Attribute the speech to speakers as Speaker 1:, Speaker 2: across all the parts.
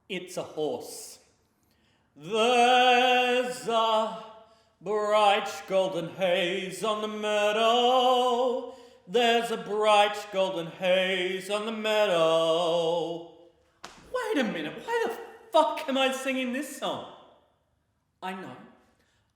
Speaker 1: It's a horse. There's a bright golden haze on the meadow. There's a bright golden haze on the meadow. Wait a minute, why the fuck am I singing this song? I know.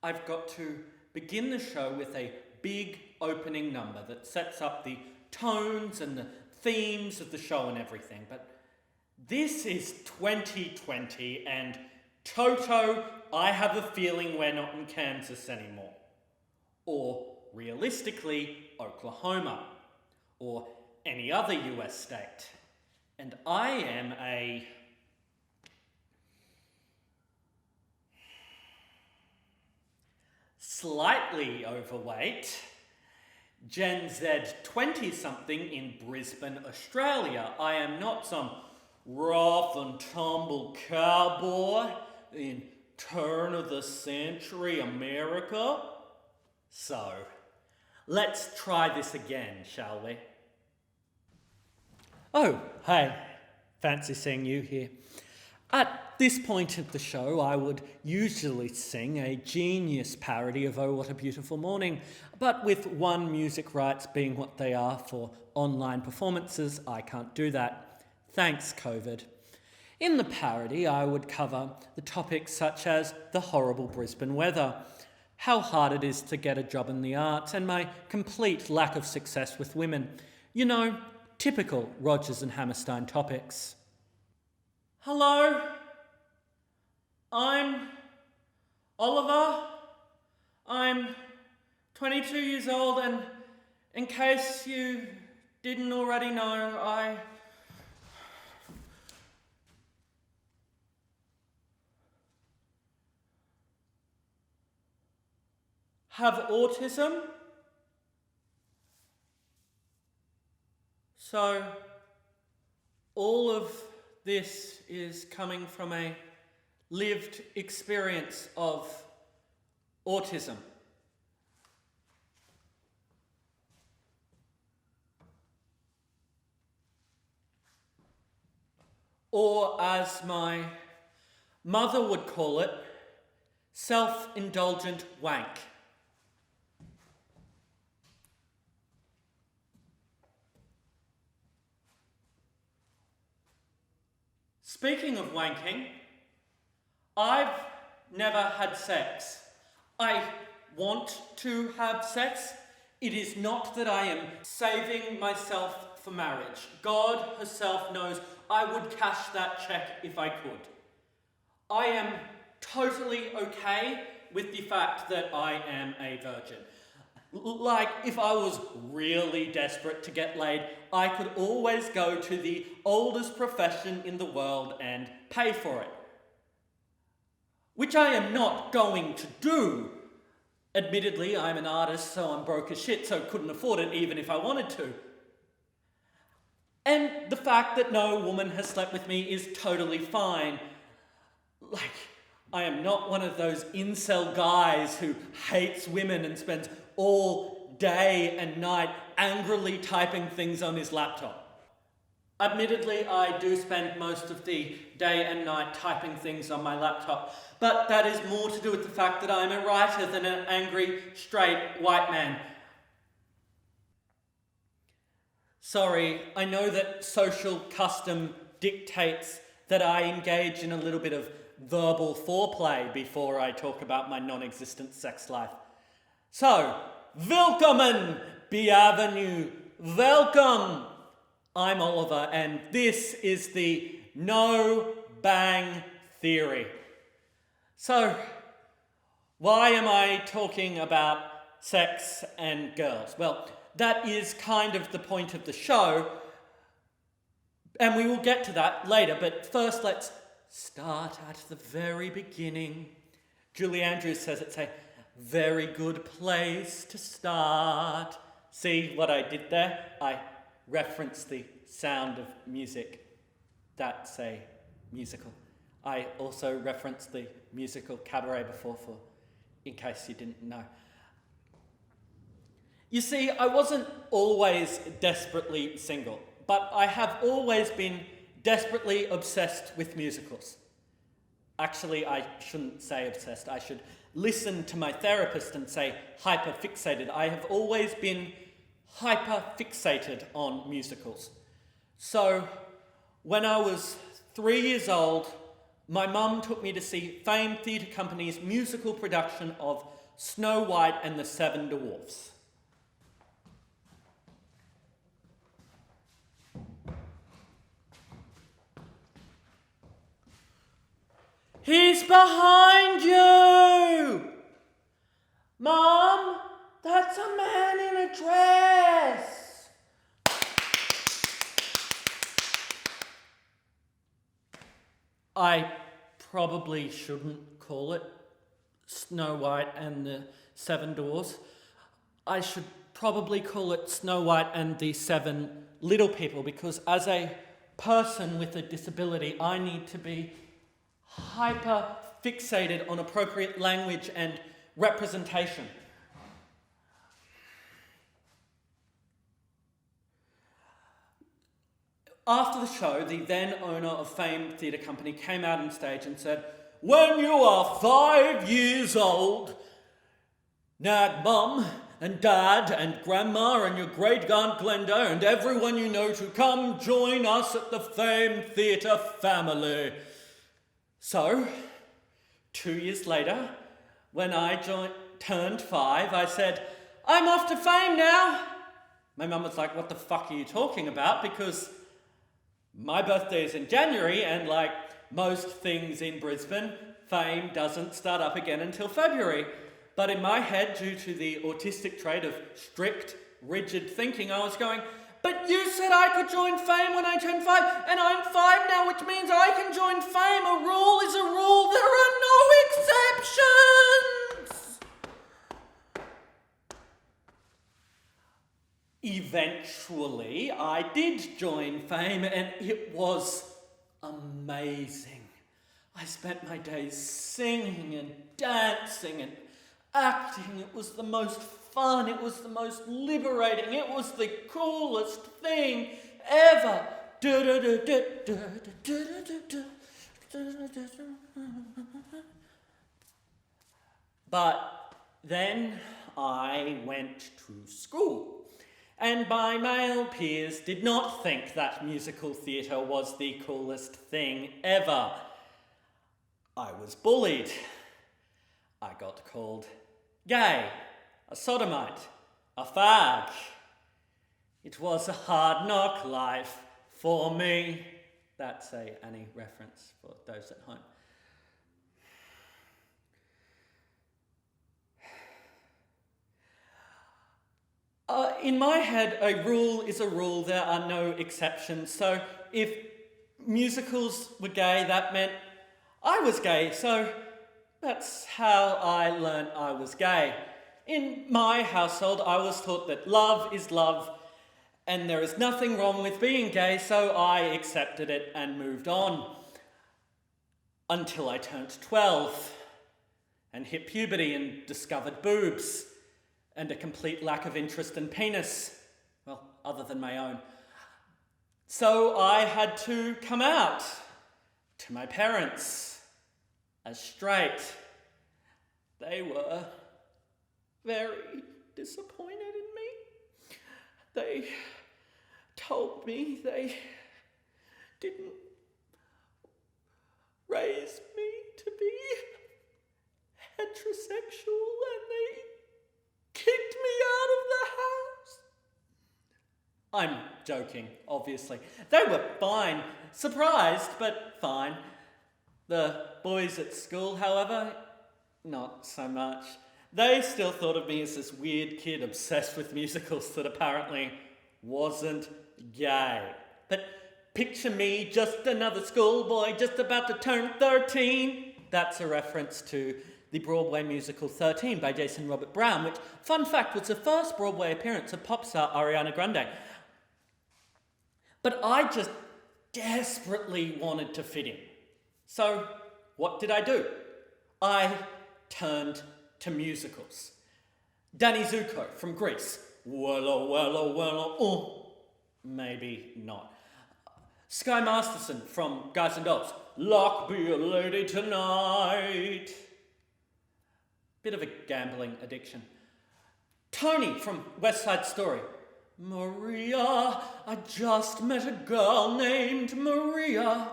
Speaker 1: I've got to begin the show with a big opening number that sets up the tones and the themes of the show and everything, but this is 2020 and Toto, I have a feeling we're not in Kansas anymore. Or, realistically, Oklahoma. Or any other US state. And I am a slightly overweight Gen Z 20-something in Brisbane, Australia. I am not some rough and tumble cowboy in turn of the century America. So, let's try this again, shall we? Oh, hey, fancy seeing you here. At this point of the show, I would usually sing a genius parody of Oh What a Beautiful Morning, but with One music rights being what they are for online performances, I can't do that. Thanks, COVID. In the parody, I would cover the topics such as the horrible Brisbane weather, how hard it is to get a job in the arts, and my complete lack of success with women. You know, typical Rogers and Hammerstein topics. Hello, I'm Oliver. I'm 22 years old, and in case you didn't already know, I have autism. So, all of this is coming from a lived experience of autism. Or, as my mother would call it, self-indulgent wank. Speaking of wanking, I've never had sex. I want to have sex. It is not that I am saving myself for marriage. God herself knows I would cash that check if I could. I am totally okay with the fact that I am a virgin. Like, if I was really desperate to get laid, I could always go to the oldest profession in the world and pay for it. Which I am not going to do. Admittedly, I'm an artist, so I'm broke as shit, so couldn't afford it even if I wanted to. And the fact that no woman has slept with me is totally fine. Like, I am not one of those incel guys who hates women and spends all day and night angrily typing things on his laptop. Admittedly, I do spend most of the day and night typing things on my laptop, but that is more to do with the fact that I'm a writer than an angry, straight, white man. Sorry, I know that social custom dictates that I engage in a little bit of verbal foreplay before I talk about my non-existent sex life. So, willkommen, bienvenue, welcome. I'm Oliver, and this is the No Bang Theory. So, why am I talking about sex and girls? Well, that is kind of the point of the show, and we will get to that later, but first let's start at the very beginning. Julie Andrews says it's a very good place to start. See what I did there? I referenced the Sound of Music. That's a musical. I also referenced the musical Cabaret before, in case you didn't know. You see, I wasn't always desperately single, but I have always been desperately obsessed with musicals. Actually, I shouldn't say obsessed. I should listen to my therapist and say hyper-fixated. I have always been hyper-fixated on musicals. So, when I was 3 years old, my mum took me to see famed theatre company's musical production of Snow White and the Seven Dwarfs. He's behind you! Mom, that's a man in a dress! I probably shouldn't call it Snow White and the Seven Dwarfs. I should probably call it Snow White and the Seven Little People, because as a person with a disability, I need to be hyper fixated on appropriate language and representation. After the show, the then owner of famed theatre company came out on stage and said, "When you are 5 years old, nag mum and dad and grandma and your great aunt Glenda and everyone you know to come join us at the famed theatre family." So, 2 years later, when I turned 5, I said, "I'm off to Fame now." My mum was like, "What the fuck are you talking about?" Because my birthday is in January, and like most things in Brisbane, Fame doesn't start up again until February. But in my head, due to the autistic trait of strict, rigid thinking, I was going, "But you said I could join Fame when I turn 5, and I'm 5 now, which means I can join Fame. A rule is a rule. There are no exceptions." Eventually, I did join Fame, and it was amazing. I spent my days singing and dancing and acting. It was the most fun. It was the most liberating. It was the coolest thing ever. But then I went to school. And my male peers did not think that musical theatre was the coolest thing ever. I was bullied. I got called gay, a sodomite, a fag. It was a hard knock life for me. That's a Annie reference for those at home. In my head, a rule is a rule. There are no exceptions. So if musicals were gay, that meant I was gay. So that's how I learned I was gay. In my household, I was taught that love is love and there is nothing wrong with being gay, so I accepted it and moved on. Until I turned 12 and hit puberty and discovered boobs and a complete lack of interest in penis, well, other than my own. So I had to come out to my parents as straight. They were very disappointed in me. They told me they didn't raise me to be heterosexual, and they kicked me out of the house. I'm joking, obviously. They were fine. Surprised, but fine. The boys at school, however, not so much. They still thought of me as this weird kid obsessed with musicals that apparently wasn't gay. But picture me, just another schoolboy, just about to turn 13. That's a reference to the Broadway musical 13 by Jason Robert Brown, which, fun fact, was the first Broadway appearance of pop star Ariana Grande. But I just desperately wanted to fit in. So, what did I do? I turned to musicals. Danny Zuko from Greece. Well, oh, well, oh, well, oh. Maybe not. Sky Masterson from Guys and Dolls. Luck be a lady tonight. Bit of a gambling addiction. Tony from West Side Story. Maria, I just met a girl named Maria.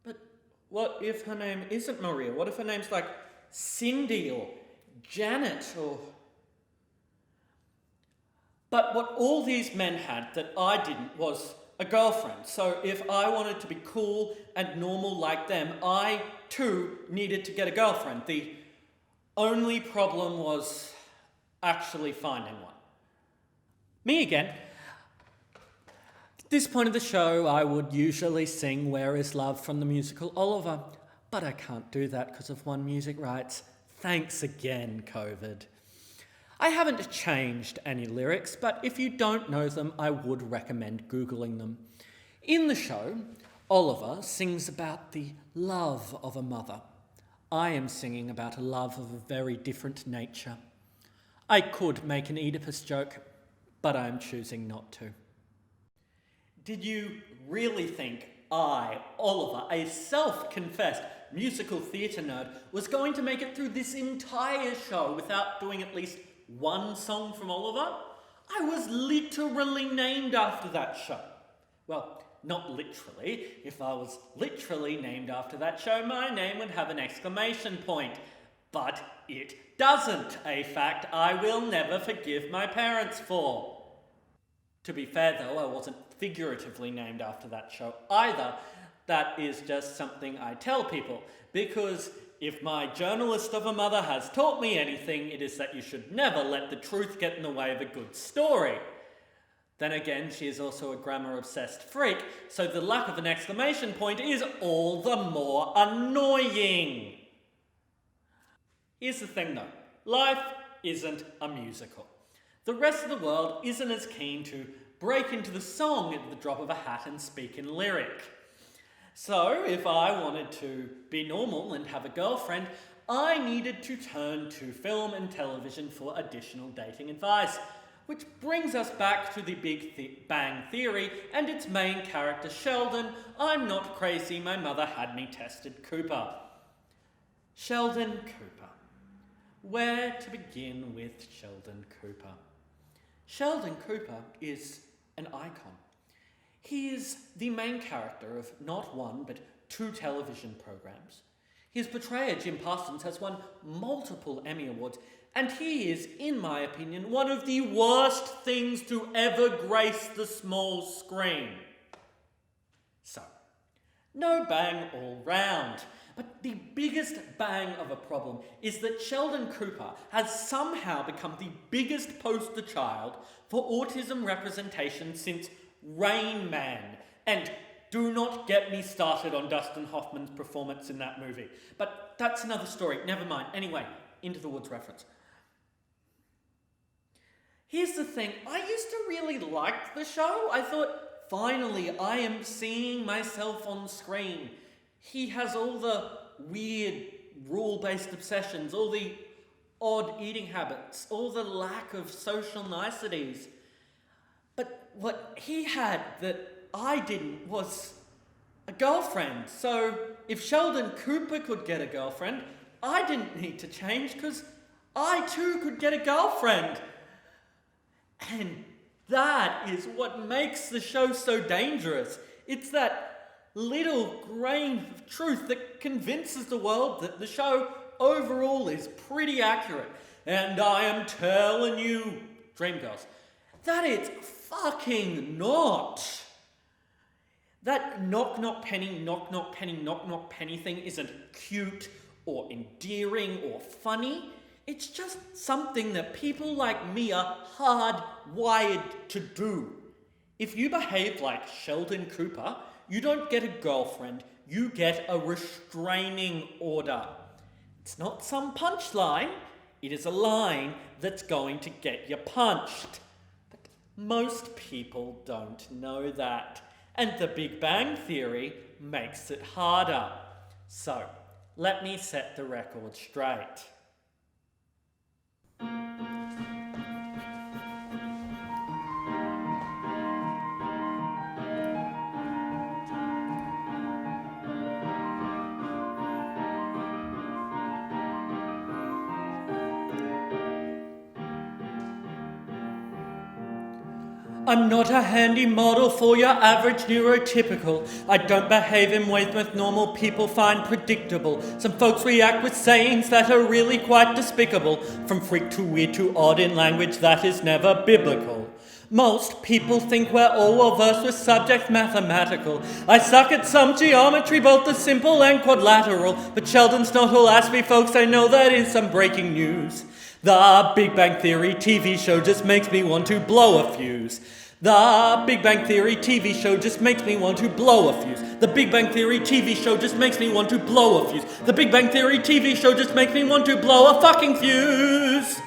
Speaker 1: But what if her name isn't Maria? What if her name's like Cindy or Janet or... But what all these men had that I didn't was a girlfriend. So if I wanted to be cool and normal like them, I too needed to get a girlfriend. The only problem was actually finding one. Me again. At this point of the show, I would usually sing Where Is Love from the musical Oliver, but I can't do that because of One Music rights. Thanks again, COVID. I haven't changed any lyrics, but if you don't know them, I would recommend Googling them. In the show, Oliver sings about the love of a mother. I am singing about a love of a very different nature. I could make an Oedipus joke, but I am choosing not to. Did you really think I, Oliver, a self-confessed musical theatre nerd, was going to make it through this entire show without doing at least one song from Oliver? I was literally named after that show. Well, not literally. If I was literally named after that show, my name would have an exclamation point. But it doesn't, a fact I will never forgive my parents for. To be fair though, I wasn't figuratively named after that show either. That is just something I tell people, because if my journalist of a mother has taught me anything, it is that you should never let the truth get in the way of a good story. Then again, she is also a grammar-obsessed freak, so the lack of an exclamation point is all the more annoying. Here's the thing though, life isn't a musical. The rest of the world isn't as keen to break into the song at the drop of a hat and speak in lyric. So if I wanted to be normal and have a girlfriend, I needed to turn to film and television for additional dating advice. Which brings us back to the Big Bang Theory and its main character Sheldon. I'm not crazy, my mother had me tested Cooper. Sheldon Cooper. Where to begin with Sheldon Cooper? Sheldon Cooper is an icon. He is the main character of not one but two television programs. His portrayal, Jim Parsons, has won multiple Emmy Awards, and he is, in my opinion, one of the worst things to ever grace the small screen. So, no bang all round. But the biggest bang of a problem is that Sheldon Cooper has somehow become the biggest poster child for autism representation since Rain Man. And do not get me started on Dustin Hoffman's performance in that movie. But that's another story, never mind. Anyway, Into the Woods reference. Here's the thing, I used to really like the show. I thought, finally, I am seeing myself on screen. He has all the weird rule-based obsessions, all the odd eating habits, all the lack of social niceties. But what he had that I didn't was a girlfriend. So if Sheldon Cooper could get a girlfriend, I didn't need to change because I too could get a girlfriend. And that is what makes the show so dangerous. It's that little grain of truth that convinces the world that the show overall is pretty accurate. And I am telling you, Dreamgirls, that it's fucking not. That knock knock penny, knock knock penny, knock knock penny thing isn't cute or endearing or funny. It's just something that people like me are hardwired to do. If you behave like Sheldon Cooper, you don't get a girlfriend, you get a restraining order. It's not some punchline, it is a line that's going to get you punched. But most people don't know that. And the Big Bang Theory makes it harder. So, let me set the record straight. I'm not a handy model for your average neurotypical. I don't behave in ways most normal people find predictable. Some folks react with sayings that are really quite despicable. From freak to weird to odd in language that is never biblical. Most people think we're all well versed with subjects mathematical. I suck at some geometry, both the simple and quadrilateral. But Sheldon's not all Aspie, folks, I know that is some breaking news. The Big Bang Theory TV show just makes me want to blow a fuse. The Big Bang Theory TV show just makes me want to blow a fuse. The Big Bang Theory TV show just makes me want to blow a fuse. The Big Bang Theory TV show just makes me want to blow a fucking fuse.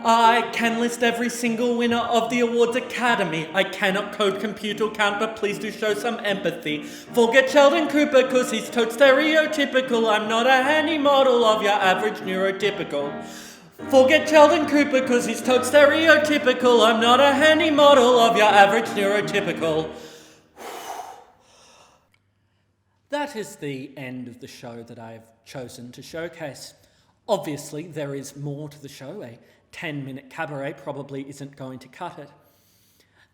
Speaker 1: I can list every single winner of the awards academy. I cannot code computer count, but please do show some empathy. Forget Sheldon Cooper, cause he's totes stereotypical. I'm not a handy model of your average neurotypical. Forget Sheldon Cooper, cause he's totes stereotypical. I'm not a handy model of your average neurotypical. That is the end of the show that I have chosen to showcase. Obviously, there is more to the show. A 10-minute cabaret probably isn't going to cut it.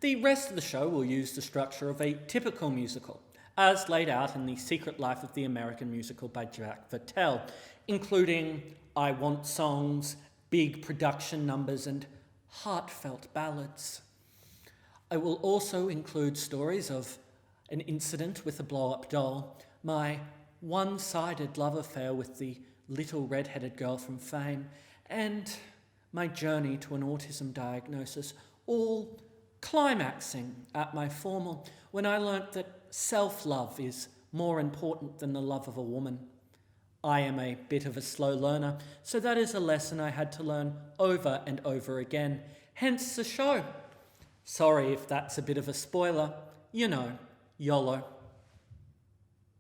Speaker 1: The rest of the show will use the structure of a typical musical, as laid out in The Secret Life of the American Musical by Jack Vettel, including I Want songs, big production numbers, and heartfelt ballads. I will also include stories of an incident with a blow-up doll, my one-sided love affair with the little red-headed girl from Fame, and my journey to an autism diagnosis, all climaxing at my formal when I learnt that self-love is more important than the love of a woman. I am a bit of a slow learner, so that is a lesson I had to learn over and over again, hence the show. Sorry if that's a bit of a spoiler, you know, YOLO.